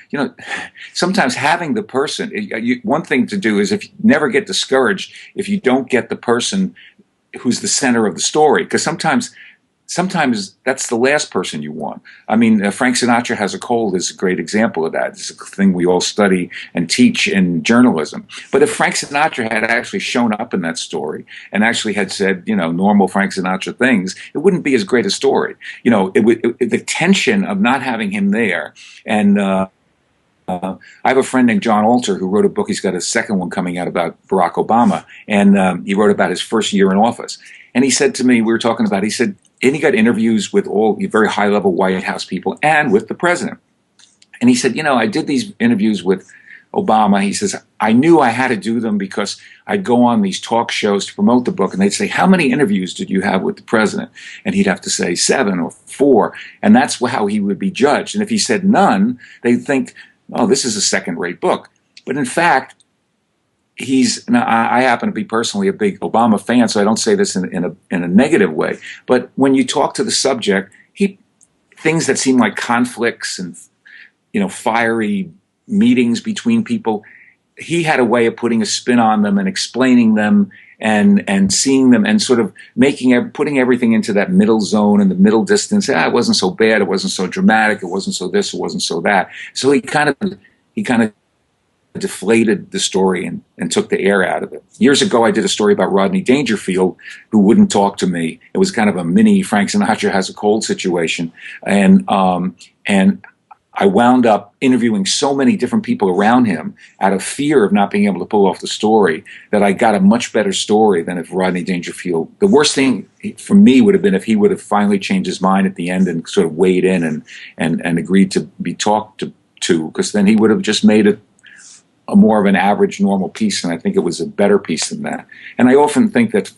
you know, sometimes having the person, one thing to do is if you never get discouraged if you don't get the person who's the center of the story, because sometimes that's the last person you want. I mean, Frank Sinatra Has a Cold is a great example of that. It's a thing we all study and teach in journalism. But if Frank Sinatra had actually shown up in that story and actually had said, normal Frank Sinatra things, it wouldn't be as great a story. The tension of not having him there. And I have a friend named John Alter who wrote a book. He's got a second one coming out about Barack Obama. And he wrote about his first year in office. And he said to me, we were talking about, he said, and he got interviews with all very high-level White House people and with the president. And he said, I did these interviews with Obama. He says, I knew I had to do them because I'd go on these talk shows to promote the book, and they'd say, how many interviews did you have with the president? And he'd have to say 7 or 4, and that's how he would be judged. And if he said none, they'd think, oh, this is a second-rate book. But in fact, I happen to be personally a big Obama fan, so I don't say this in a negative way. But when you talk to the subject, things that seem like conflicts and fiery meetings between people, he had a way of putting a spin on them and explaining them and seeing them and sort of putting everything into that middle zone and the middle distance. It wasn't so bad, it wasn't so dramatic, it wasn't so this, it wasn't so that. So he kind of deflated the story and took the air out of it. Years ago, I did a story about Rodney Dangerfield, who wouldn't talk to me. It was kind of a mini Frank Sinatra Has a Cold situation. And I wound up interviewing so many different people around him out of fear of not being able to pull off the story that I got a much better story than if Rodney Dangerfield. The worst thing for me would have been if he would have finally changed his mind at the end and sort of weighed in and agreed to be talked to, because then he would have just made it a more of an average, normal piece, and I think it was a better piece than that. And I often think that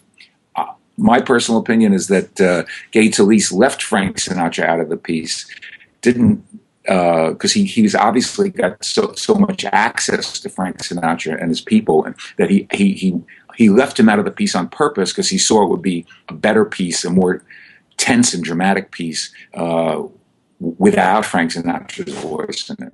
my personal opinion is that Gates Elise left Frank Sinatra out of the piece, didn't because he's obviously got so much access to Frank Sinatra and his people, and that he left him out of the piece on purpose because he saw it would be a better piece, a more tense and dramatic piece without Frank Sinatra's voice in it.